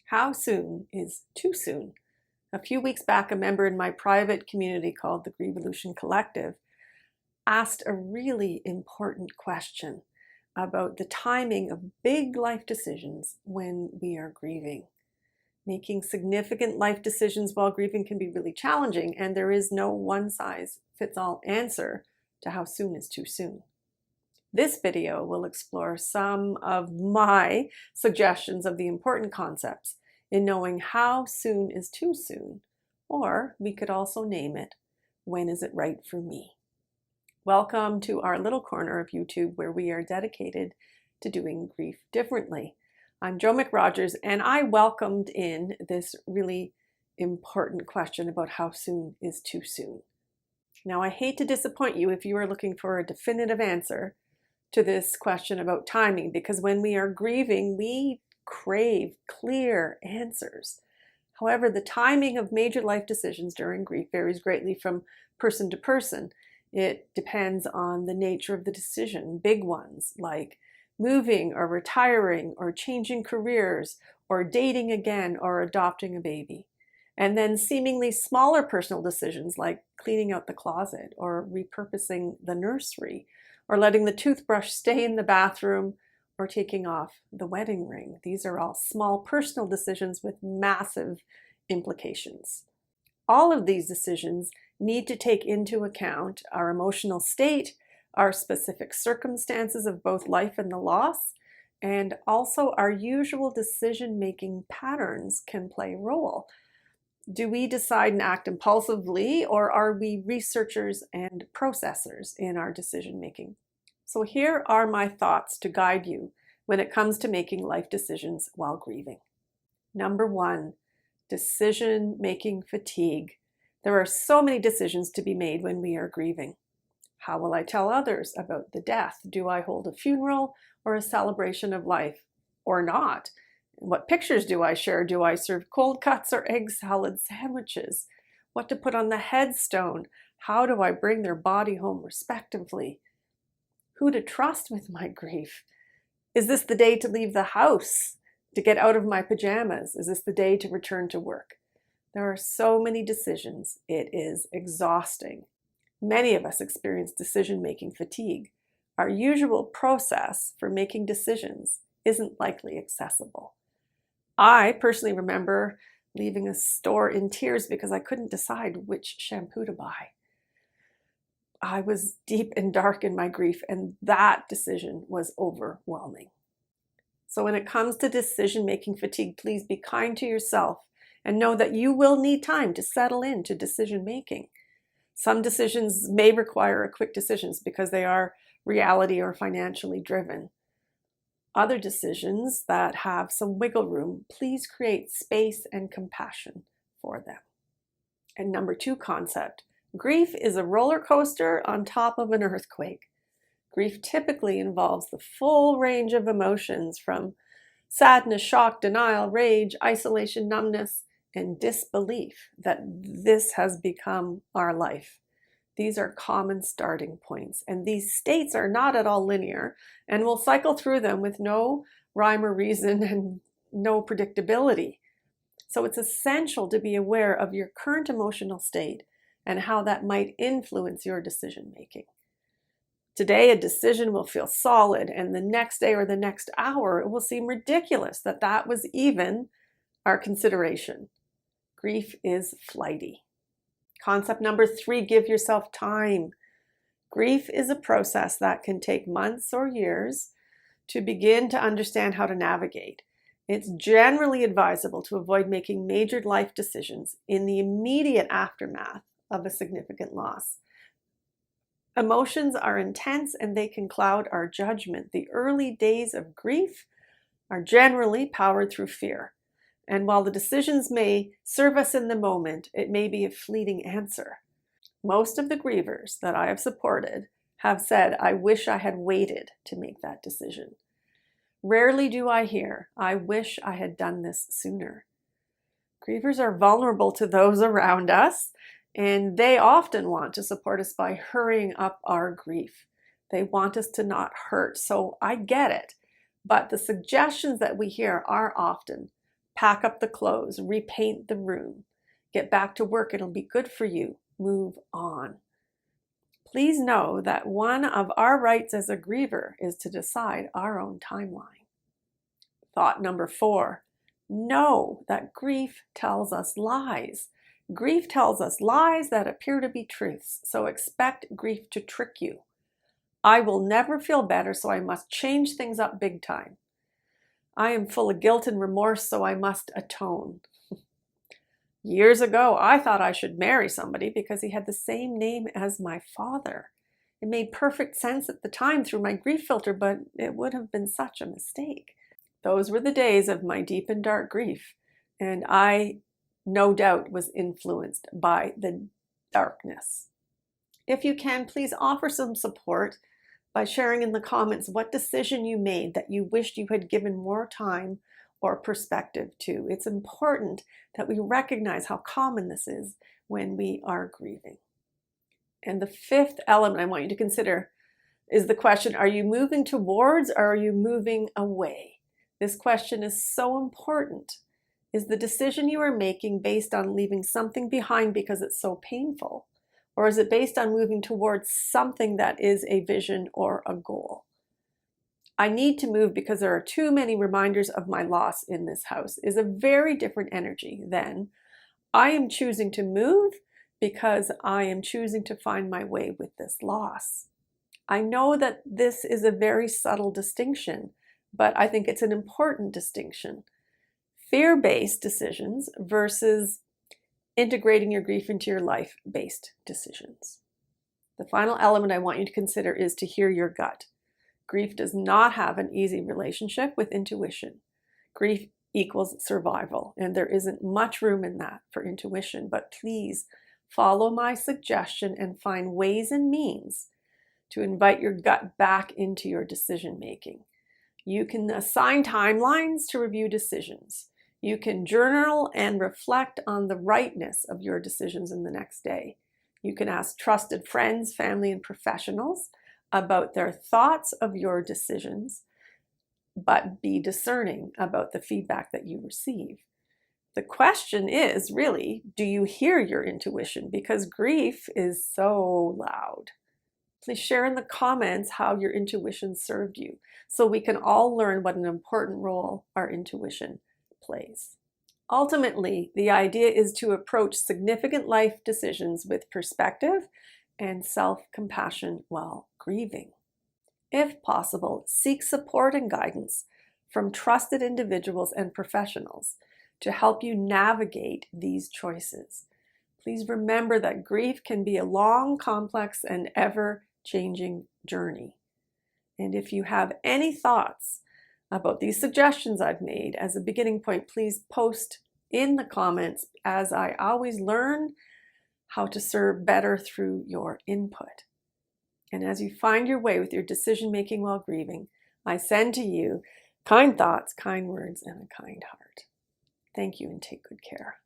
How soon is too soon? A few weeks back, a member in my private community called the Grievolution Collective asked a really important question about the timing of big life decisions when we are grieving. Making significant life decisions while grieving can be really challenging, and there is no one-size-fits-all answer to how soon is too soon. This video will explore some of my suggestions of the important concepts in knowing how soon is too soon, or we could also name it, when is it right for me? Welcome to our little corner of YouTube where we are dedicated to doing grief differently. I'm Jo McRogers, and I welcomed in this really important question about how soon is too soon. Now, I hate to disappoint you if you are looking for a definitive answer to this question about timing, because when we are grieving, we crave clear answers. However, the timing of major life decisions during grief varies greatly from person to person. It depends on the nature of the decision. Big ones like moving or retiring or changing careers or dating again or adopting a baby. And then seemingly smaller personal decisions like cleaning out the closet or repurposing the nursery or letting the toothbrush stay in the bathroom or taking off the wedding ring. These are all small personal decisions with massive implications. All of these decisions need to take into account our emotional state, our specific circumstances of both life and the loss, and also our usual decision-making patterns can play a role. Do we decide and act impulsively, or are we researchers and processors in our decision-making? So here are my thoughts to guide you when it comes to making life decisions while grieving. Number one, decision-making fatigue. There are so many decisions to be made when we are grieving. How will I tell others about the death? Do I hold a funeral or a celebration of life or not? What pictures do I share? Do I serve cold cuts or egg salad sandwiches? What to put on the headstone? How do I bring their body home respectively? Who to trust with my grief? Is this the day to leave the house, to get out of my pajamas? Is this the day to return to work? There are so many decisions. It is exhausting. Many of us experience decision-making fatigue. Our usual process for making decisions isn't likely accessible. I personally remember leaving a store in tears because I couldn't decide which shampoo to buy. I was deep and dark in my grief, and that decision was overwhelming. So when it comes to decision-making fatigue, please be kind to yourself and know that you will need time to settle into decision-making. Some decisions may require quick decisions because they are reality or financially driven. Other decisions that have some wiggle room, please create space and compassion for them. And number two concept, grief is a roller coaster on top of an earthquake. Grief typically involves the full range of emotions from sadness, shock, denial, rage, isolation, numbness, and disbelief that this has become our life. These are common starting points, and these states are not at all linear, and we'll cycle through them with no rhyme or reason and no predictability. So it's essential to be aware of your current emotional state and how that might influence your decision making. Today, a decision will feel solid, and the next day or the next hour, it will seem ridiculous that that was even our consideration. Grief is flighty. Concept number three, give yourself time. Grief is a process that can take months or years to begin to understand how to navigate. It's generally advisable to avoid making major life decisions in the immediate aftermath of a significant loss. Emotions are intense and they can cloud our judgment. The early days of grief are generally powered through fear. And while the decisions may serve us in the moment, it may be a fleeting answer. Most of the grievers that I have supported have said, I wish I had waited to make that decision. Rarely do I hear, I wish I had done this sooner. Grievers are vulnerable to those around us, and they often want to support us by hurrying up our grief. They want us to not hurt, so I get it. But the suggestions that we hear are often Pack up the clothes, repaint the room, get back to work, it'll be good for you, move on. Please know that one of our rights as a griever is to decide our own timeline. Thought number 4, know that grief tells us lies. Grief tells us lies that appear to be truths, so expect grief to trick you. I will never feel better, so I must change things up big time. I am full of guilt and remorse, so I must atone. Years ago, I thought I should marry somebody because he had the same name as my father. It made perfect sense at the time through my grief filter, but it would have been such a mistake. Those were the days of my deep and dark grief, and I, no doubt, was influenced by the darkness. If you can, please offer some support by sharing in the comments what decision you made that you wished you had given more time or perspective to. It's important that we recognize how common this is when we are grieving. And the 5th element I want you to consider is the question, are you moving towards or are you moving away? This question is so important. Is the decision you are making based on leaving something behind because it's so painful? Or is it based on moving towards something that is a vision or a goal? I need to move because there are too many reminders of my loss in this house is a very different energy than I am choosing to move because I am choosing to find my way with this loss. I know that this is a very subtle distinction, but I think it's an important distinction. Fear-based decisions versus integrating your grief into your life-based decisions. The final element I want you to consider is to hear your gut. Grief does not have an easy relationship with intuition. Grief equals survival, and there isn't much room in that for intuition, but please follow my suggestion and find ways and means to invite your gut back into your decision making. You can assign timelines to review decisions. You can journal and reflect on the rightness of your decisions in the next day. You can ask trusted friends, family, and professionals about their thoughts of your decisions, but be discerning about the feedback that you receive. The question is really, do you hear your intuition? Because grief is so loud. Please share in the comments how your intuition served you so we can all learn what an important role our intuition plays. Ultimately, the idea is to approach significant life decisions with perspective and self-compassion while grieving. If possible, seek support and guidance from trusted individuals and professionals to help you navigate these choices. Please remember that grief can be a long, complex, and ever-changing journey. And if you have any thoughts about these suggestions I've made as a beginning point, please post in the comments, as I always learn how to serve better through your input. And as you find your way with your decision making while grieving, I send to you kind thoughts, kind words, and a kind heart. Thank you and take good care.